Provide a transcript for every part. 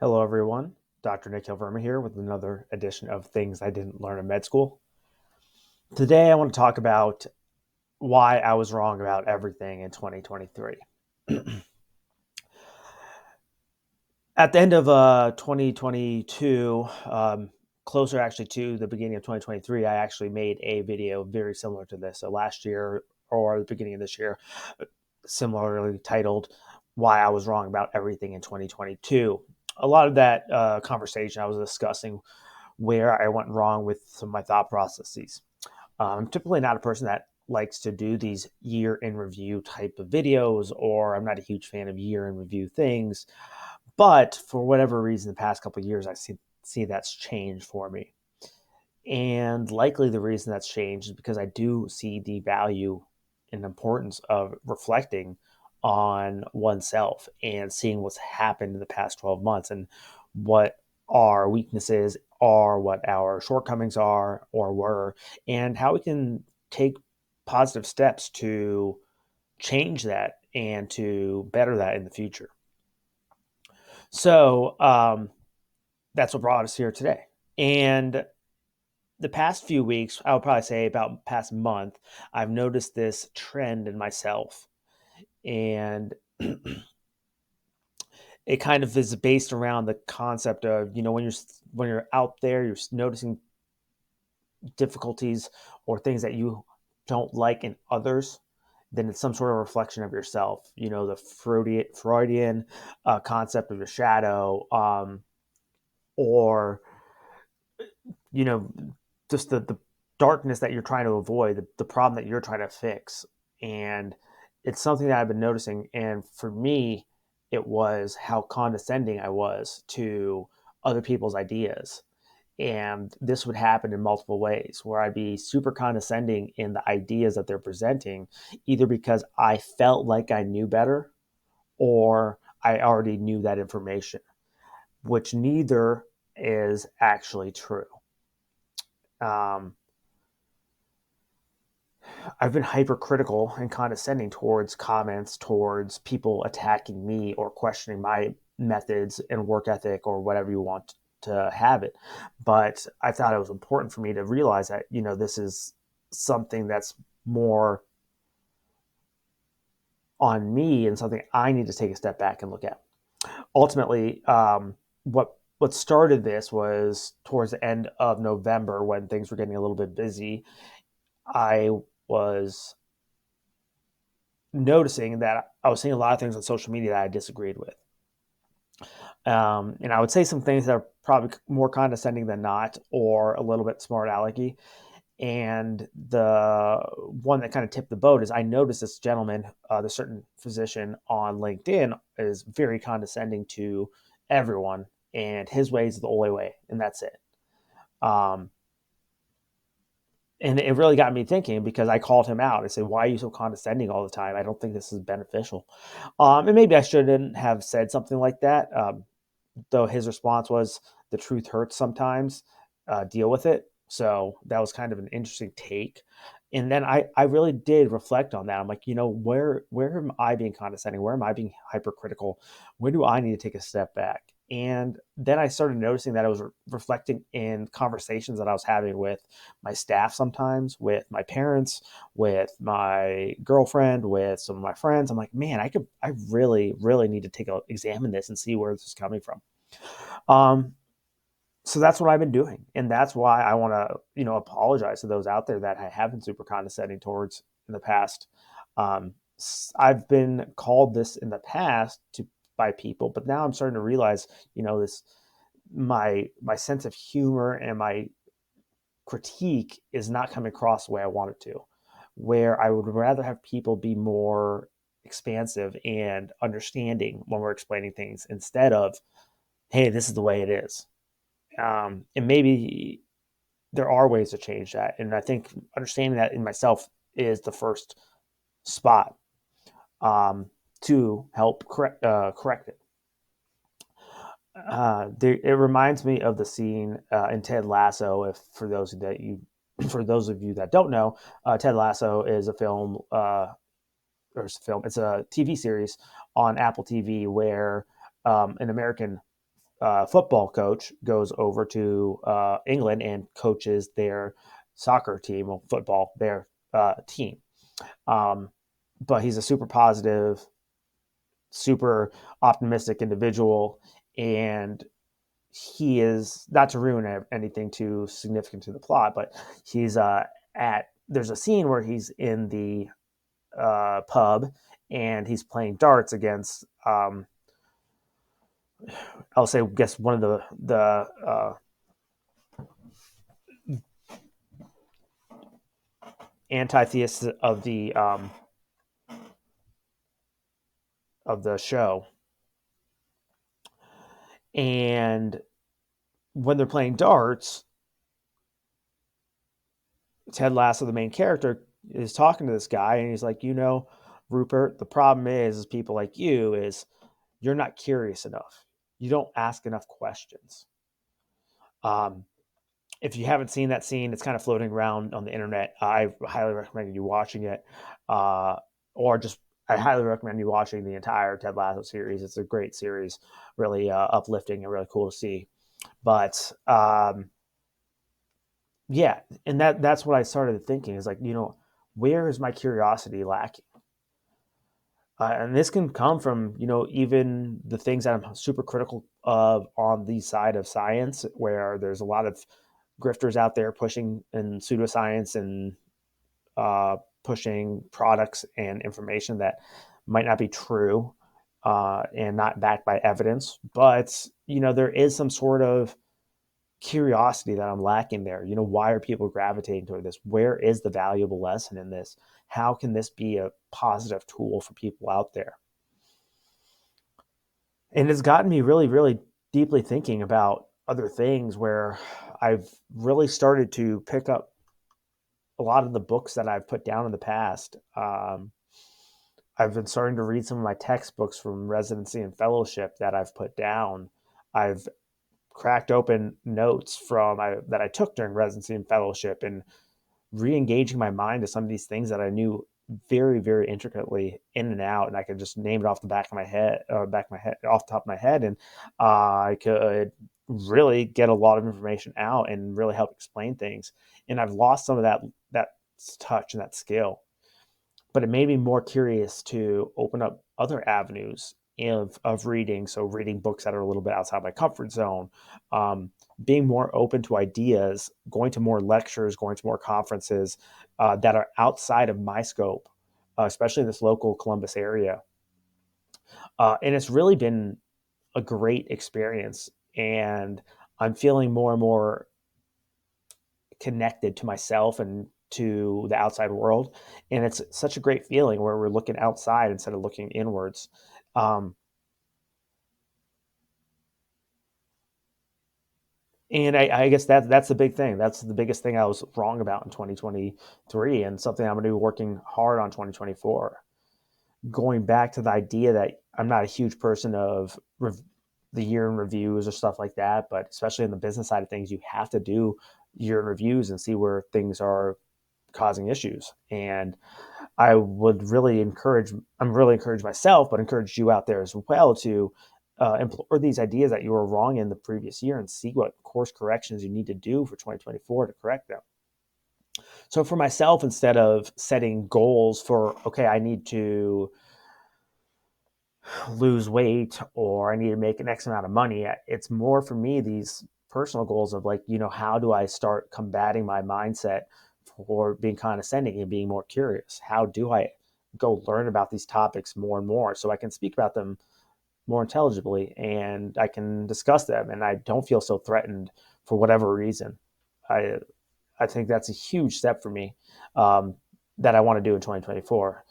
Hello, everyone. Dr. Nick Verma here with another edition of Things I Didn't Learn in Med School. Today, I want to talk about why I was wrong about everything in 2023. At the end of 2022, closer actually to the beginning of 2023, I actually made a video very similar to this. So last year or the beginning of this year, similarly titled Why I Was Wrong About Everything in 2022. A lot of that conversation I was discussing where I went wrong with some of my thought processes. I'm typically not a person that likes to do these year in review type of videos, or I'm not a huge fan of year in review things. But for whatever reason, the past couple of years, I see that's changed for me. And likely the reason that's changed is because I do see the value and importance of reflecting on oneself and seeing what's happened in the past 12 months and what our weaknesses are, what our shortcomings are or were, and how we can take positive steps to change that and to better that in the future. So that's what brought us here today. And the past few weeks, I would probably say about past month, I've noticed this trend in myself. And it kind of is based around the concept of, when you're out there, you're noticing difficulties or things that you don't like in others, then it's some sort of reflection of yourself. The Freudian concept of your shadow, or you know, just the darkness that you're trying to avoid, the problem that you're trying to fix. And it's something that I've been noticing. And for me, it was how condescending I was to other people's ideas. And this would happen in multiple ways where I'd be super condescending in the ideas that they're presenting, either because I felt like I knew better or I already knew that information, which neither is actually true. Um, I've been hypercritical and condescending towards comments, towards people attacking me or questioning my methods and work ethic or whatever you want to have it. But I thought it was important for me to realize that, this is something that's more on me and something I need to take a step back and look at. Ultimately, what started this was towards the end of November when things were getting a little bit busy. I was noticing that I was seeing a lot of things on social media that I disagreed with. And I would say some things that are probably more condescending than not, or a little bit smart alecky. And the one that kind of tipped the boat is I noticed this gentleman, the certain physician on LinkedIn, is very condescending to everyone, and his way is the only way, and that's it. Um, and it really got me thinking because I called him out. I said, "Why are you so condescending all the time? I don't think this is beneficial." And maybe I shouldn't have said something like that. Though his response was, "The truth hurts sometimes. Deal with it." So that was kind of an interesting take. And then I really did reflect on that. I'm like, where am I being condescending? Where am I being hypercritical? Where do I need to take a step back? And then I started noticing that I was reflecting in conversations that I was having with my staff sometimes, with my parents, with my girlfriend, with some of my friends. I'm like, man, I really, really need to examine this and see where this is coming from. Um, so that's what I've been doing, and that's why I want to, apologize to those out there that I have been super condescending towards in the past. Um, I've been called this in the past by people, but now I'm starting to realize, this my sense of humor and my critique is not coming across the way I want it to. Where I would rather have people be more expansive and understanding when we're explaining things instead of, hey, this is the way it is. And maybe there are ways to change that. And I think understanding that in myself is the first spot to help correct it. It reminds me of the scene in Ted Lasso. If for those of you that don't know, Ted Lasso is a film, or it's a TV series on Apple TV where an American football coach goes over to England and coaches their soccer team, well, football, their team. Um, but he's a super positive, super optimistic individual, and he is, not to ruin anything too significant to the plot, but he's at there's a scene where he's in the pub and he's playing darts against I'll say guess one of the anti-theists of the show, and when they're playing darts, Ted Lasso, the main character, is talking to this guy, and he's like, Rupert, the problem is people like you is you're not curious enough. You don't ask enough questions. Um, if you haven't seen that scene, it's kind of floating around on the internet. I highly recommend you watching it, uh, or just I highly recommend you watching the entire Ted Lasso series. It's a great series, really uplifting and really cool to see. But yeah, and that's what I started thinking is like, where is my curiosity lacking? And this can come from, even the things that I'm super critical of on the side of science, where there's a lot of grifters out there pushing in pseudoscience and pushing products and information that might not be true and not backed by evidence. But, there is some sort of curiosity that I'm lacking there. Why are people gravitating toward this? Where is the valuable lesson in this? How can this be a positive tool for people out there? And it's gotten me really, really deeply thinking about other things where I've really started to pick up a lot of the books that I've put down in the past. I've been starting to read some of my textbooks from residency and fellowship that I've put down. I've cracked open notes that I took during residency and fellowship, and re-engaging my mind to some of these things that I knew very, very intricately in and out, and I could just name it off the back of my head, off the top of my head, and I could really get a lot of information out and really help explain things. And I've lost some of that touch and that skill, but it made me more curious to open up other avenues of reading. So reading books that are a little bit outside my comfort zone, um, being more open to ideas, going to more lectures, going to more conferences that are outside of my scope, especially in this local Columbus area. And it's really been a great experience. And I'm feeling more and more connected to myself and to the outside world. And it's such a great feeling where we're looking outside instead of looking inwards. Um, and I guess that's the big thing. That's the biggest thing I was wrong about in 2023, and something I'm going to be working hard on 2024. Going back to the idea that I'm not a huge person of the year in reviews or stuff like that, but especially in the business side of things, you have to do year in reviews and see where things are causing issues. And I would really I'm really encourage myself, but encourage you out there as well to employ these ideas that you were wrong in the previous year and see what course corrections you need to do for 2024 to correct them. So for myself, instead of setting goals for, okay, I need to lose weight or I need to make an X amount of money, it's more for me these personal goals of like, how do I start combating my mindset for being condescending and being more curious? How do I go learn about these topics more and more so I can speak about them more intelligibly and I can discuss them and I don't feel so threatened for whatever reason. I I think that's a huge step for me that I want to do in 2024.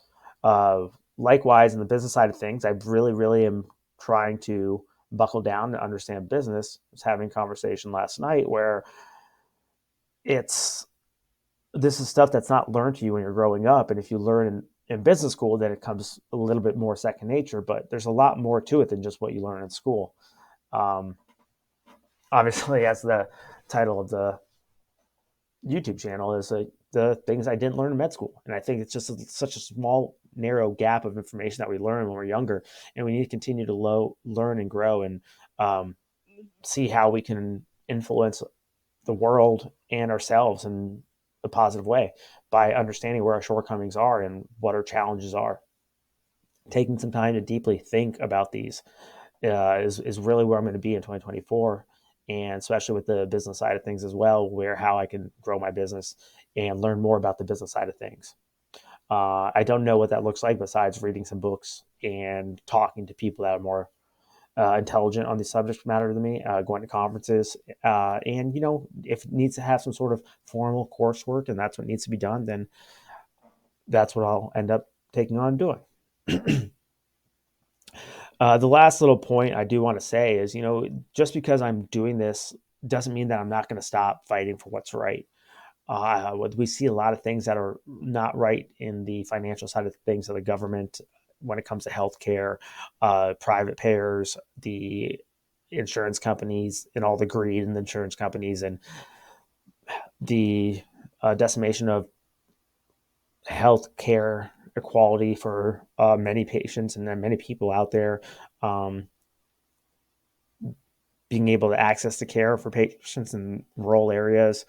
Likewise, in the business side of things, I really, really am trying to buckle down and understand business. I was having a conversation last night where it's this is stuff that's not learned to you when you're growing up, and if you learn in business school, then it comes a little bit more second nature. But there's a lot more to it than just what you learn in school. Um, Obviously, as the title of the YouTube channel is the things I didn't learn in med school. And I think it's just such a small, narrow gap of information that we learn when we're younger. And we need to continue to learn and grow. And see how we can influence the world and ourselves in a positive way by understanding where our shortcomings are and what our challenges are. Taking some time to deeply think about these is really where I'm going to be in 2024, and especially with the business side of things as well, where how I can grow my business and learn more about the business side of things. I don't know what that looks like besides reading some books and talking to people that are more intelligent on the subject matter than me, going to conferences, and if it needs to have some sort of formal coursework and that's what needs to be done, then that's what I'll end up taking on doing. The last little point I do want to say is, just because I'm doing this doesn't mean that I'm not going to stop fighting for what's right. We see a lot of things that are not right in the financial side of things of the government when it comes to healthcare, private payers, the insurance companies, and all the greed in the insurance companies, and the decimation of healthcare equality for many patients and many people out there. Um, Being able to access the care for patients in rural areas,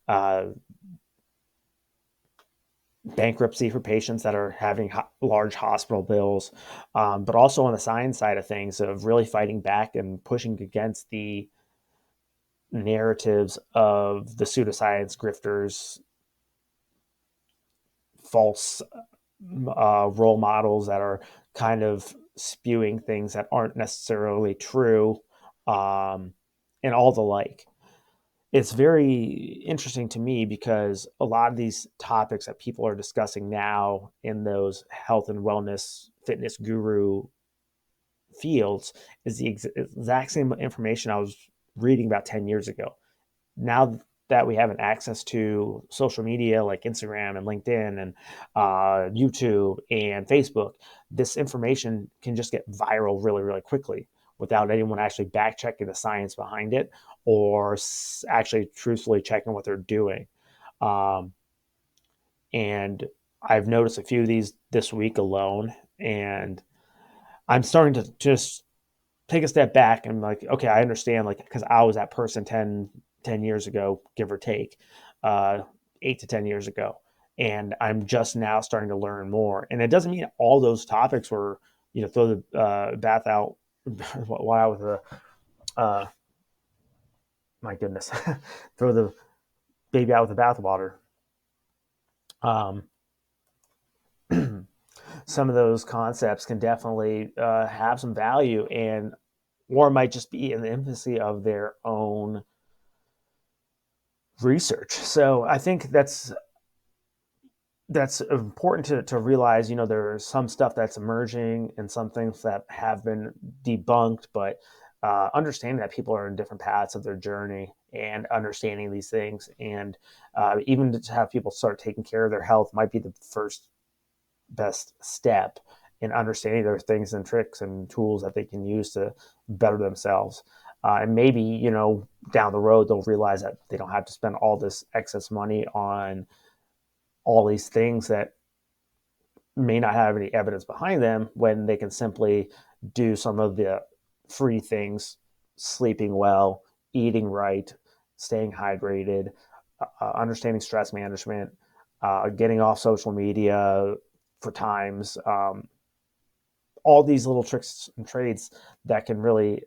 uh, bankruptcy for patients that are having large hospital bills, but also on the science side of things of really fighting back and pushing against the narratives of the pseudoscience grifters, false role models that are kind of spewing things that aren't necessarily true, and all the like. It's very interesting to me because a lot of these topics that people are discussing now in those health and wellness fitness guru fields is the exact same information I was reading about 10 years ago. Now that we have an access to social media like Instagram and LinkedIn and YouTube and Facebook, this information can just get viral really, really quickly without anyone actually back checking the science behind it or actually truthfully checking what they're doing. Um, and I've noticed a few of these this week alone, and I'm starting to just take a step back and like, okay, I understand, like, because I was that person 10 years ago, give or take, uh, 8 to 10 years ago. And I'm just now starting to learn more. And it doesn't mean all those topics were, throw the bath out, wow, with the, uh, my goodness, throw the baby out with the bathwater. Um, some of those concepts can definitely have some value, and or might just be in the infancy of their own research. So I think that's important to realize. There's some stuff that's emerging and some things that have been debunked, but understanding that people are in different paths of their journey and understanding these things, and even to have people start taking care of their health might be the first best step in understanding their things and tricks and tools that they can use to better themselves. And maybe, down the road, they'll realize that they don't have to spend all this excess money on all these things that may not have any evidence behind them when they can simply do some of the free things: sleeping well, eating right, staying hydrated, understanding stress management, getting off social media for times, all these little tricks and trades that can really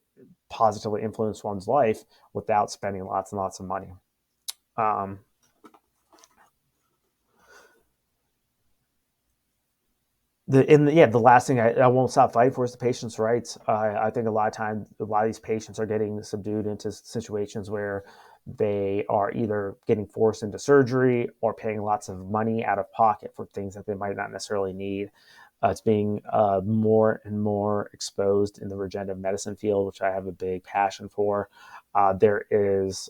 positively influence one's life without spending lots and lots of money. Um, the last thing I won't stop fighting for is the patient's rights. I think a lot of times, a lot of these patients are getting subdued into situations where they are either getting forced into surgery or paying lots of money out of pocket for things that they might not necessarily need. It's being more and more exposed in the regenerative medicine field, which I have a big passion for. There is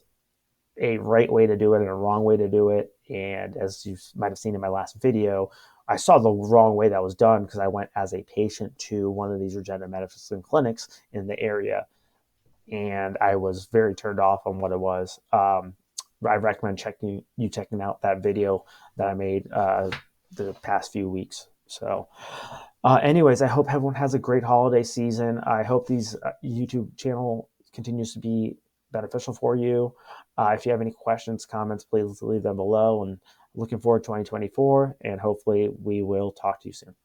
a right way to do it and a wrong way to do it. And as you might have seen in my last video, I saw the wrong way that was done because I went as a patient to one of these regenerative medicine clinics in the area, and I was very turned off on what it was. I recommend checking out that video that I made the past few weeks. So, anyways, I hope everyone has a great holiday season. I hope these YouTube channels continues to be beneficial for you. If you have any questions, comments, please leave them below. And looking forward to 2024, and hopefully we will talk to you soon.